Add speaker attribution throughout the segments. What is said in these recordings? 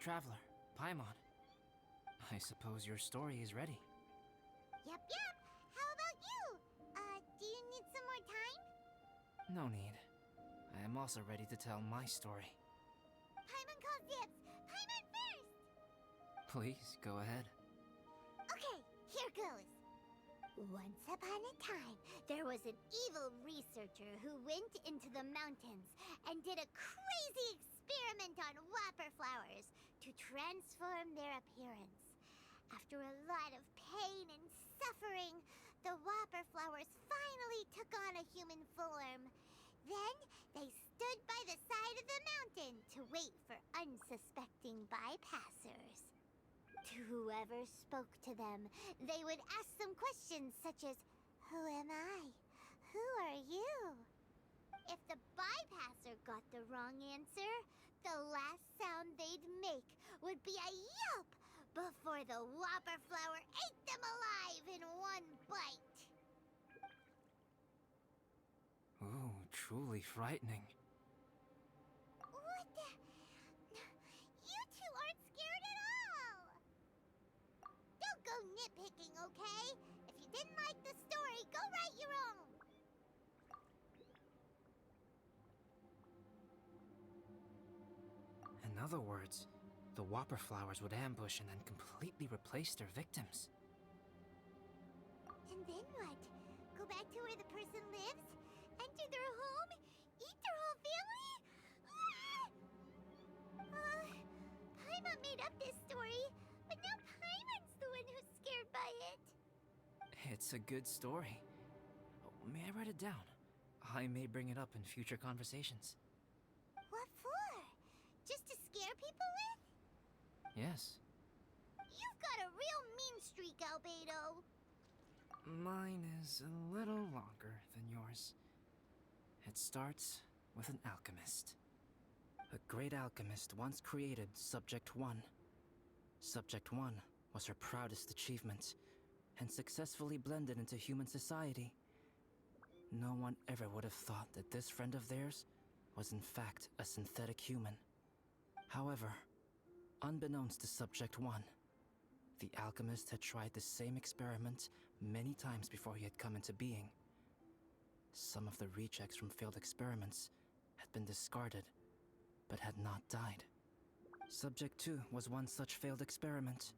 Speaker 1: traveler, Paimon. I suppose your story is ready.
Speaker 2: Yep. How about you? Do you need some more time?
Speaker 1: No need. I am also ready to tell my story.
Speaker 2: Paimon calls dibs. Paimon first!
Speaker 1: Please, go ahead.
Speaker 2: Okay, here goes. Once upon a time, there was an evil researcher who went into the mountains and did a crazy experiment on whopper flowers to transform their appearance. After a lot of pain and suffering, the whopper flowers finally took on a human form. Then they stood by the side of the mountain to wait for unsuspecting bypassers. To whoever spoke to them, they would ask some questions such as, "Who am I? Who are you?" If the bypasser got the wrong answer, the last sound they'd make would be a yelp before the whopper flower ate them alive in one bite.
Speaker 1: Ooh, truly frightening.
Speaker 2: What the? You two aren't scared at all! Don't go nitpicking, okay? If you didn't like the story, go write your own!
Speaker 1: In other words, the whopper flowers would ambush and then completely replace their victims.
Speaker 2: And then what? Go back to where the person lives? Enter their home? Eat their whole family? Paimon made up this story, but now Paimon's the one who's scared by it.
Speaker 1: It's a good story. May I write it down? I may bring it up in future conversations.
Speaker 2: What for? Just to scare people with?
Speaker 1: Yes.
Speaker 2: You've got a real mean streak, Albedo.
Speaker 1: Mine is a little longer than yours. It starts with an alchemist. A great alchemist once created Subject 1. Subject 1 was her proudest achievement, and successfully blended into human society. No one ever would have thought that this friend of theirs was in fact a synthetic human. However, unbeknownst to Subject 1, the alchemist had tried the same experiment many times before he had come into being. Some of the rejects from failed experiments had been discarded, but had not died. Subject 2 was one such failed experiment.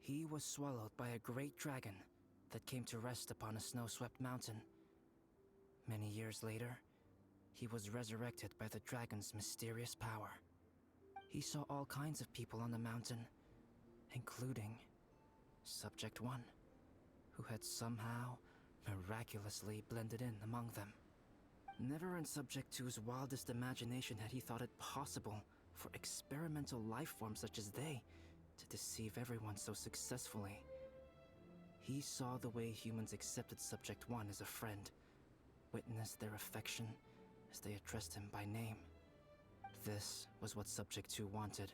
Speaker 1: He was swallowed by a great dragon that came to rest upon a snow-swept mountain. Many years later, he was resurrected by the dragon's mysterious power. He saw all kinds of people on the mountain, including Subject 1, who had somehow miraculously blended in among them. Never in Subject 2's wildest imagination had he thought it possible for experimental life forms such as they to deceive everyone so successfully. He saw the way humans accepted Subject 1 as a friend, witnessed their affection as they addressed him by name. This was what Subject 2 wanted.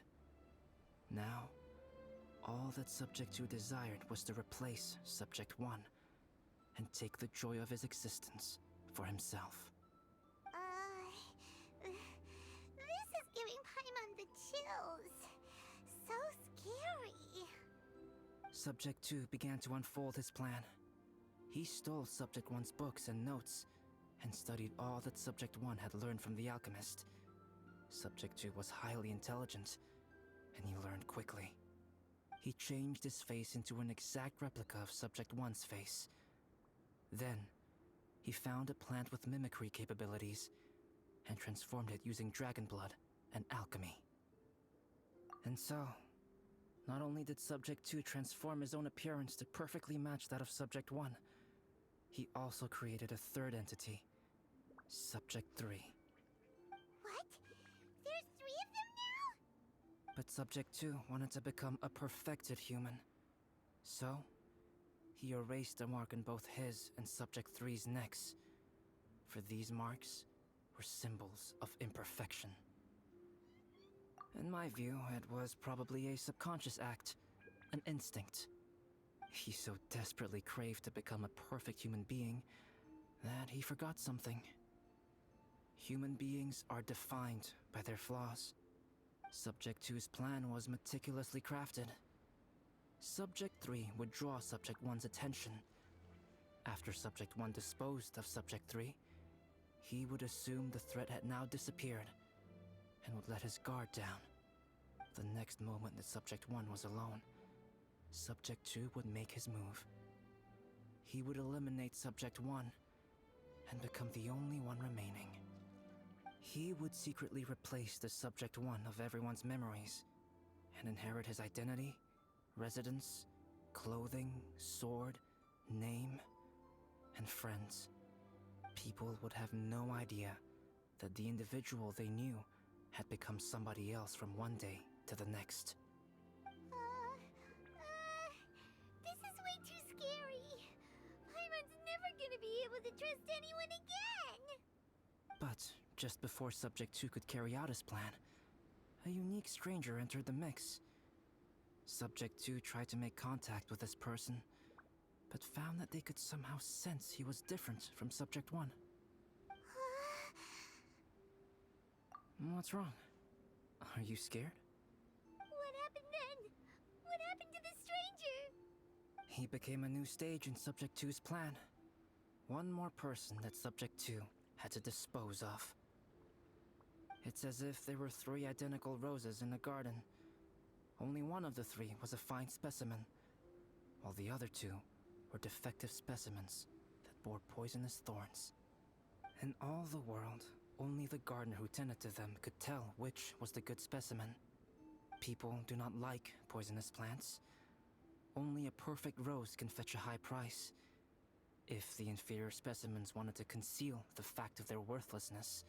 Speaker 1: Now, all that Subject 2 desired was to replace Subject 1 and take the joy of his existence for himself.
Speaker 2: This is giving Paimon the chills. So scary.
Speaker 1: Subject 2 began to unfold his plan. He stole Subject 1's books and notes and studied all that Subject 1 had learned from the alchemist. Subject 2 was highly intelligent, and he learned quickly. He changed his face into an exact replica of Subject 1's face. Then, he found a plant with mimicry capabilities and transformed it using dragon blood and alchemy. And so, not only did Subject 2 transform his own appearance to perfectly match that of Subject 1, he also created a third entity, Subject 3.
Speaker 2: What? There's 3 of them now?
Speaker 1: But Subject 2 wanted to become a perfected human. So, he erased a mark on both his and Subject 3's necks, for these marks were symbols of imperfection. In my view, it was probably a subconscious act, an instinct. He so desperately craved to become a perfect human being that he forgot something. Human beings are defined by their flaws. Subject two's plan was meticulously crafted. Subject 3 would draw Subject 1's attention. After Subject 1 disposed of Subject 3, he would assume the threat had now disappeared and would let his guard down. The next moment that Subject 1 was alone, Subject 2 would make his move. He would eliminate Subject 1 and become the only one remaining. He would secretly replace the Subject 1 of everyone's memories and inherit his identity, residence, clothing, sword, name, and friends. People would have no idea that the individual they knew had become somebody else from one day to the next.
Speaker 2: This is way too scary. Paimon's never gonna be able to trust anyone again.
Speaker 1: But just before Subject 2 could carry out his plan, a unique stranger entered the mix. Subject 2 tried to make contact with this person, but found that they could somehow sense he was different from Subject 1. What's wrong? Are you scared?
Speaker 2: What happened then? What happened to the stranger?
Speaker 1: He became a new stage in Subject 2's plan. One more person that Subject 2 had to dispose of. It's as if there were 3 identical roses in a garden. Only one of the 3 was a fine specimen, while the other 2 were defective specimens that bore poisonous thorns. In all the world, only the gardener who tended to them could tell which was the good specimen. People do not like poisonous plants. Only a perfect rose can fetch a high price. If the inferior specimens wanted to conceal the fact of their worthlessness,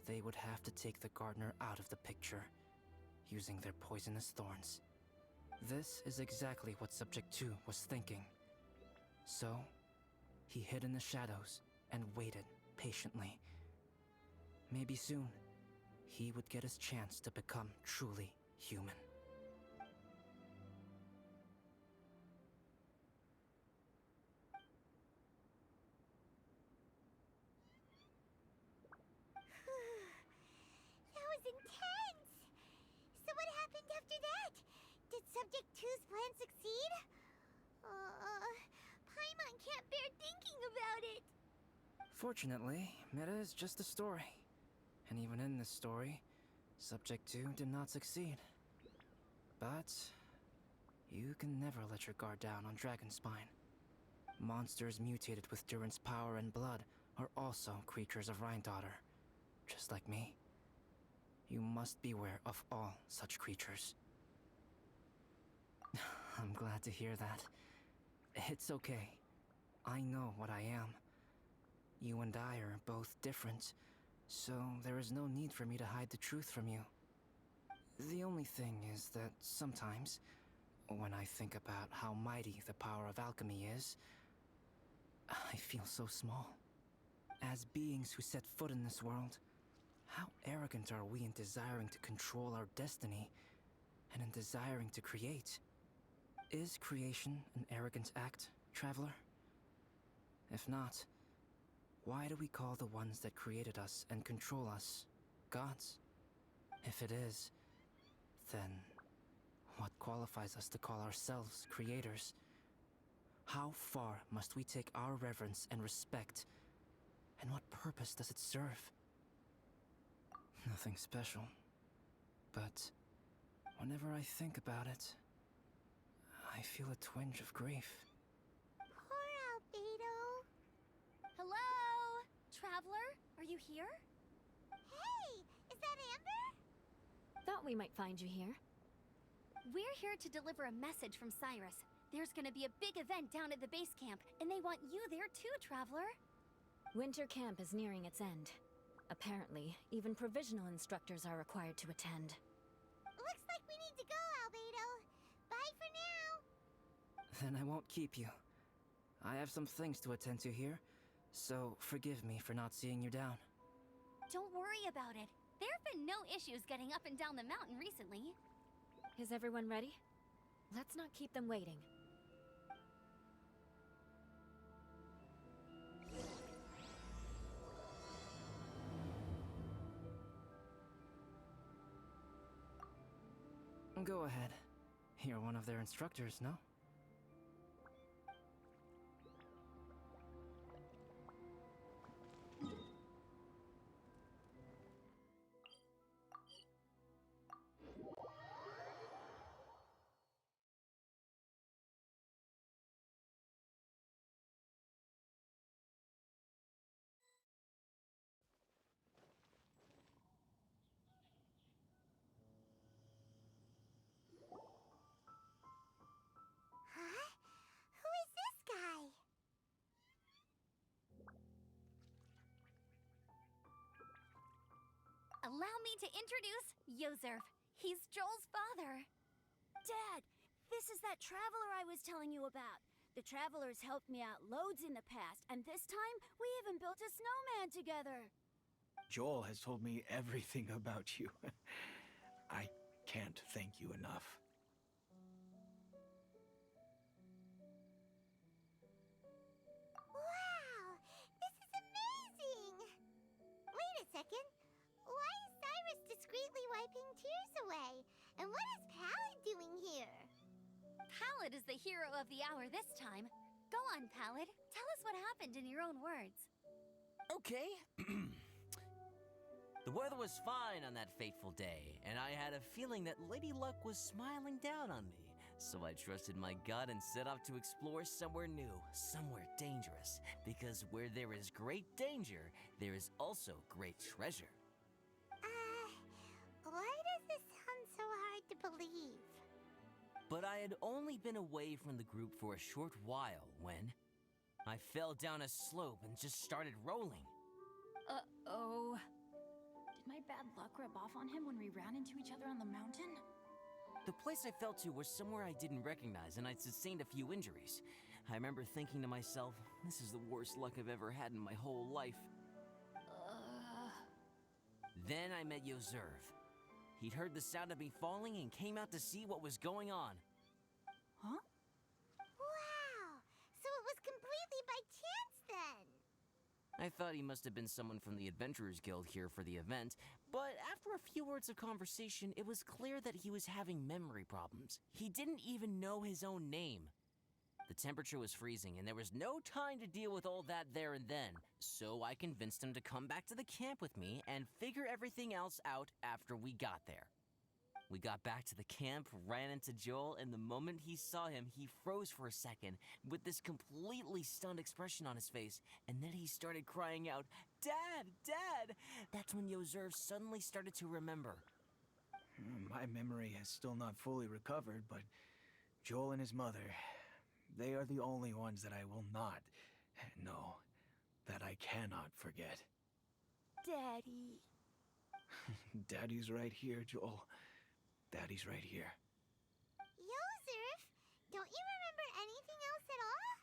Speaker 1: they would have to take the gardener out of the picture, using their poisonous thorns. This is exactly what Subject 2 was thinking. So, he hid in the shadows and waited patiently. Maybe soon, he would get his chance to become truly human.
Speaker 2: That was intense! So what happened after that? Did Subject 2's plan succeed? Paimon can't bear thinking about it.
Speaker 1: Fortunately, it is just a story. And even in this story, Subject 2 did not succeed. But you can never let your guard down on Dragonspine. Monsters mutated with Durin's power and blood are also creatures of Rhine-Daughter, just like me. You must beware of all such creatures. I'm glad to hear that. It's okay. I know what I am. You and I are both different, so there is no need for me to hide the truth from you. The only thing is that sometimes, when I think about how mighty the power of alchemy is, I feel so small. As beings who set foot in this world, how arrogant are we in desiring to control our destiny and in desiring to create? Is creation an arrogant act, traveler? If not, why do we call the ones that created us and control us gods? If it is, then what qualifies us to call ourselves creators? How far must we take our reverence and respect, and what purpose does it serve? Nothing special, but whenever I think about it, I feel a twinge of grief.
Speaker 2: Poor Albedo.
Speaker 3: Hello? Traveler, are you here?
Speaker 2: Hey, is that Amber?
Speaker 3: Thought we might find you here. We're here to deliver a message from Cyrus. There's gonna be a big event down at the base camp, and they want you there too, Traveler. Winter camp is nearing its end. Apparently, even provisional instructors are required to attend.
Speaker 2: Looks like we need to go, Albedo. Bye for now.
Speaker 1: Then I won't keep you. I have some things to attend to here, so forgive me for not seeing you down.
Speaker 3: Don't worry about it. There have been no issues getting up and down the mountain recently.
Speaker 4: Is everyone ready? Let's not keep them waiting.
Speaker 1: Go ahead. You're one of their instructors, no?
Speaker 2: Huh? Who is this guy?
Speaker 3: Allow me to introduce Yozerv. He's Joel's father.
Speaker 5: Dad, this is that traveler I was telling you about. The traveler's helped me out loads in the past, and this time we even built a snowman together.
Speaker 6: Joel has told me everything about you. I can't thank you enough.
Speaker 2: Wow! This is amazing! Wait a second. Why is Cyrus discreetly wiping tears away? And what is Pallid doing here?
Speaker 3: Pallid is the hero of the hour this time. Go on, Pallid. Tell us what happened in your own words.
Speaker 7: Okay. The weather was fine on that fateful day, and I had a feeling that Lady Luck was smiling down on me. So I trusted my gut and set off to explore somewhere new, somewhere dangerous. Because where there is great danger, there is also great treasure.
Speaker 2: Why does this sound so hard to believe?
Speaker 7: But I had only been away from the group for a short while when I fell down a slope and just started rolling.
Speaker 4: Uh-oh. Did my bad luck rub off on him when we ran into each other on the mountain?
Speaker 7: The place I fell to was somewhere I didn't recognize, and I'd sustained a few injuries. I remember thinking to myself, this is the worst luck I've ever had in my whole life. Then I met Yozerv. He'd heard the sound of me falling and came out to see what was going on.
Speaker 2: Wow! So it was completely by chance then!
Speaker 7: I thought he must have been someone from the Adventurers Guild here for the event, but after a few words of conversation, it was clear that he was having memory problems. He didn't even know his own name. The temperature was freezing, and there was no time to deal with all that there and then, so I convinced him to come back to the camp with me and figure everything else out after we got there. We got back to the camp, ran into Joel, and the moment he saw him, he froze for a second with this completely stunned expression on his face, and then he started crying out, "Dad! Dad!" That's when Yozerv suddenly started to remember.
Speaker 6: My memory has still not fully recovered, but Joel and his mother, they are the only ones that I will not, no, that I cannot forget.
Speaker 5: Daddy.
Speaker 6: Daddy's right here, Joel. Daddy's right here.
Speaker 2: Yozerf, don't you remember anything else at all?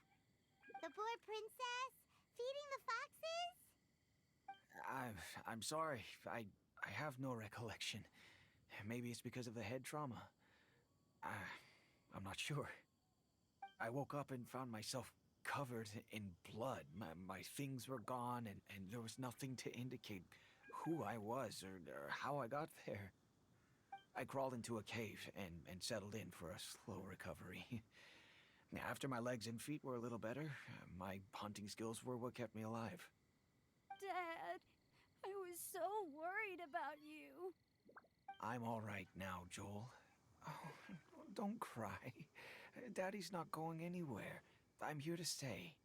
Speaker 2: The poor princess? Feeding the foxes?
Speaker 6: I'm sorry. I have no recollection. Maybe it's because of the head trauma. I'm not sure. I woke up and found myself covered in blood. My things were gone, and there was nothing to indicate who I was or how I got there. I crawled into a cave and settled in for a slow recovery. After my legs and feet were a little better, my hunting skills were what kept me alive.
Speaker 5: Dad, I was so worried about you.
Speaker 6: I'm all right now, Joel. Oh, don't cry. Daddy's not going anywhere. I'm here to stay.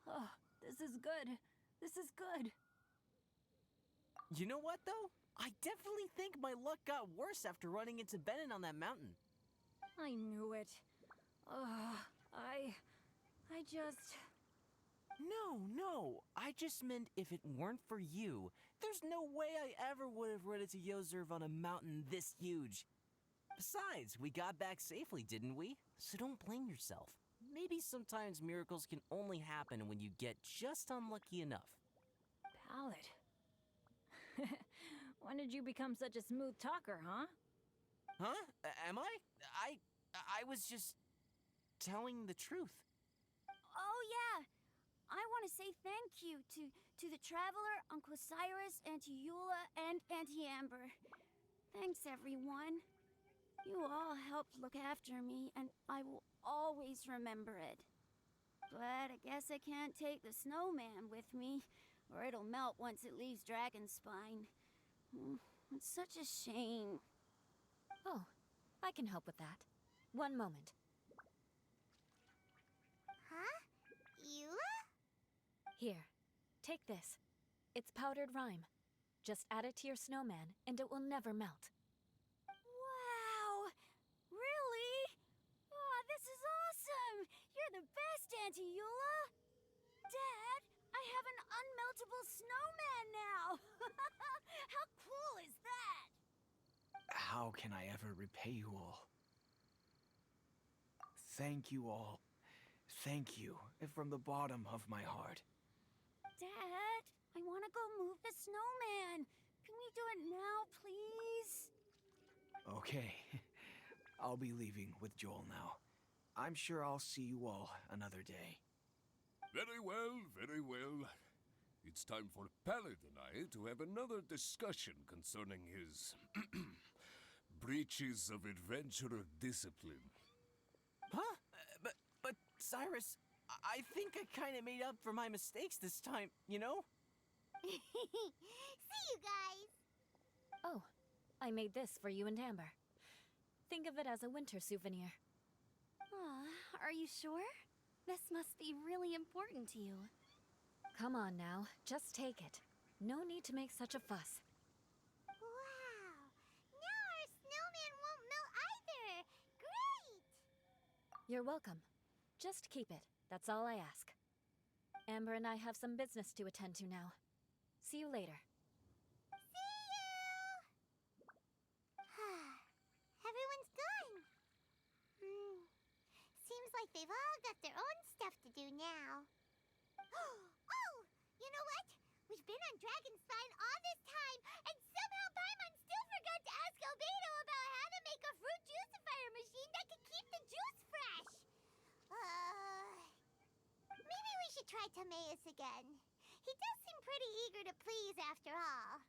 Speaker 4: Oh, this is good. This is good.
Speaker 7: You know what, though? I definitely think my luck got worse after running into Benin on that mountain.
Speaker 4: I knew it. I just...
Speaker 7: No. I just meant if it weren't for you, there's no way I ever would have run into Yozerv on a mountain this huge. Besides, we got back safely, didn't we? So don't blame yourself. Maybe sometimes miracles can only happen when you get just unlucky enough.
Speaker 4: Pallid. When did you become such a smooth talker, huh?
Speaker 7: Huh? Am I? I was just telling the truth.
Speaker 5: Oh, yeah. I want to say thank you to the Traveler, Uncle Cyrus, Auntie Eula, and Auntie Amber. Thanks, everyone. You all helped look after me, and I will always remember it. But I guess I can't take the snowman with me, or it'll melt once it leaves Dragonspine. It's such a shame.
Speaker 3: Oh, I can help with that. One moment.
Speaker 2: Huh? Eula?
Speaker 3: Here, take this. It's powdered rime. Just add it to your snowman, and it will never melt.
Speaker 5: Wow! Really? Oh, this is awesome! You're the best, Auntie Eula! Dad, I have an unmeltable snowman now! How cool is that?
Speaker 6: How can I ever repay you all? Thank you all. Thank you from the bottom of my heart.
Speaker 5: Dad, I want to go move the snowman. Can we do it now, please?
Speaker 6: Okay, I'll be leaving with Joel now. I'm sure I'll see you all another day.
Speaker 8: Very well, very well. It's time for Pallet and I to have another discussion concerning his breaches of adventurer discipline.
Speaker 7: Huh? But Cyrus, I think I kind of made up for my mistakes this time, you know?
Speaker 2: See you guys!
Speaker 3: Oh, I made this for you and Amber. Think of it as a winter souvenir. Are you sure? This must be really important to you. Come on now, just take it. No need to make such a fuss.
Speaker 2: Wow! Now our snowman won't melt either! Great!
Speaker 3: You're welcome. Just keep it. That's all I ask. Amber and I have some business to attend to now. See you later.
Speaker 2: See you! Everyone's gone. Seems like they've all got their own stuff to do now. Oh! You know what? We've been on Dragonspine all this time, and somehow Paimon still forgot to ask Albedo about how to make a fruit juicifier machine that can keep the juice fresh. Maybe we should try Timaeus again. He does seem pretty eager to please after all.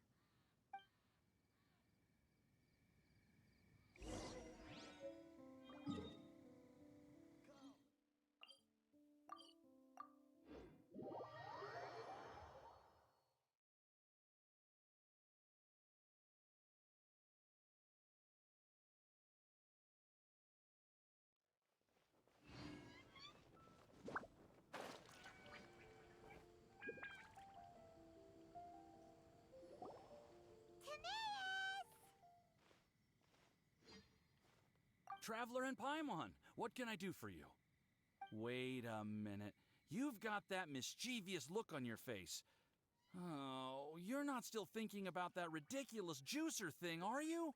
Speaker 9: Traveler and Paimon, what can I do for you? Wait a minute. You've got that mischievous look on your face. Oh, you're not still thinking about that ridiculous juicer thing, are you?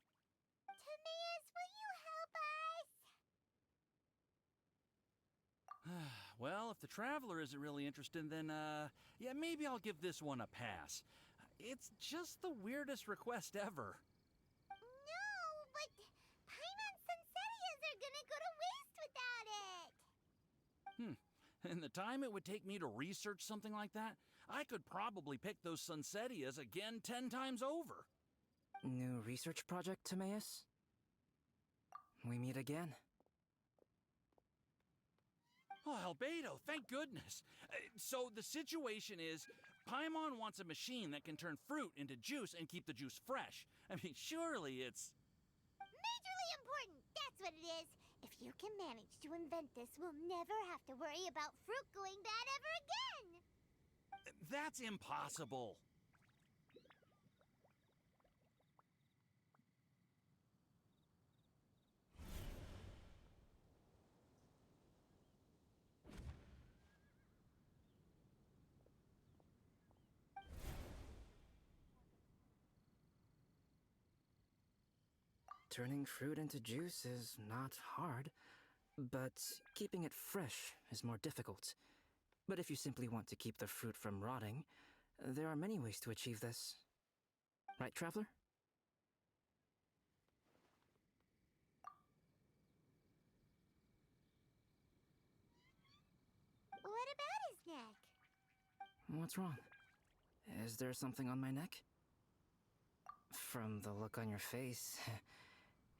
Speaker 2: Timaeus, will you help us?
Speaker 9: Well, if the Traveler isn't really interested, then, yeah, maybe I'll give this one a pass. It's just the weirdest request ever.
Speaker 2: No, but Paimon's Sunsettias are gonna go to waste without it.
Speaker 9: And the time it would take me to research something like that, I could probably pick those Sunsettias again 10 times over.
Speaker 1: New research project, Timaeus? We meet again.
Speaker 9: Oh, Albedo, thank goodness. So the situation is, Paimon wants a machine that can turn fruit into juice and keep the juice fresh. I mean, surely it's...
Speaker 2: Majorly important, that's what it is. If you can manage to invent this, we'll never have to worry about fruit going bad ever again.
Speaker 9: That's impossible.
Speaker 1: Turning fruit into juice is not hard, but keeping it fresh is more difficult. But if you simply want to keep the fruit from rotting, there are many ways to achieve this. Right, Traveler?
Speaker 2: What about his neck?
Speaker 1: What's wrong? Is there something on my neck? From the look on your face,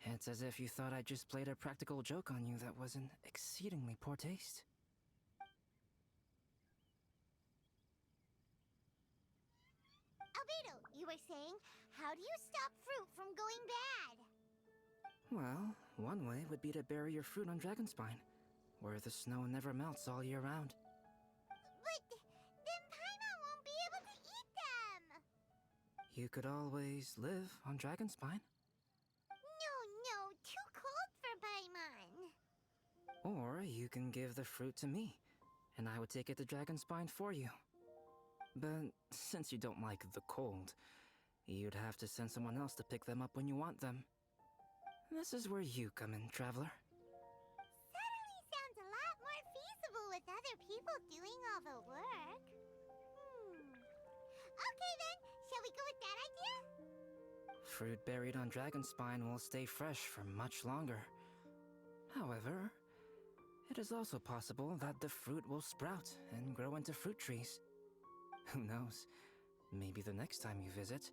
Speaker 1: It's as if you thought I just played a practical joke on you that was in exceedingly poor taste.
Speaker 2: Albedo, you were saying, how do you stop fruit from going bad?
Speaker 1: Well, one way would be to bury your fruit on Dragonspine, where the snow never melts all year round.
Speaker 2: But then Paimon won't be able to eat them!
Speaker 1: You could always live on Dragonspine.
Speaker 2: No, too cold for Paimon.
Speaker 1: Or you can give the fruit to me, and I would take it to Dragonspine for you. But since you don't like the cold, you'd have to send someone else to pick them up when you want them. This is where you come in, Traveler.
Speaker 2: Suddenly sounds a lot more feasible with other people doing all the work. Okay then, shall we go with that idea?
Speaker 1: Fruit buried on Dragonspine will stay fresh for much longer. However, it is also possible that the fruit will sprout and grow into fruit trees. Who knows? Maybe the next time you visit,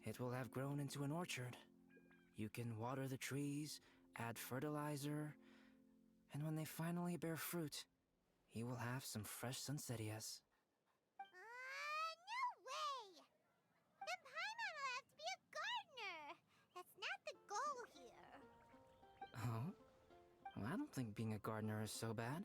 Speaker 1: it will have grown into an orchard. You can water the trees, add fertilizer, and when they finally bear fruit, you will have some fresh sunsettias.
Speaker 2: No way! Then Paimon will have to be a gardener! That's not the goal here.
Speaker 1: Oh? Well, I don't think being a gardener is so bad.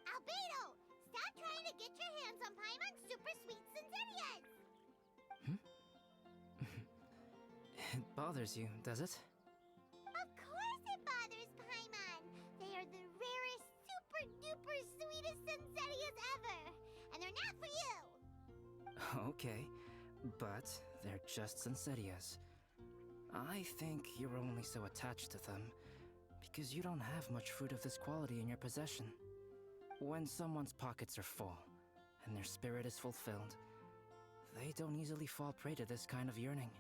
Speaker 2: Albedo! Stop trying to get your hands on Paimon's super sweet Sunsettias!
Speaker 1: It bothers you, does it?
Speaker 2: Of course it bothers Paimon! They are the rarest, super duper sweetest Sunsettias ever! And they're not for you!
Speaker 1: Okay, but they're just Sunsettias. I think you're only so attached to them because you don't have much fruit of this quality in your possession. When someone's pockets are full and their spirit is fulfilled, they don't easily fall prey to this kind of yearning.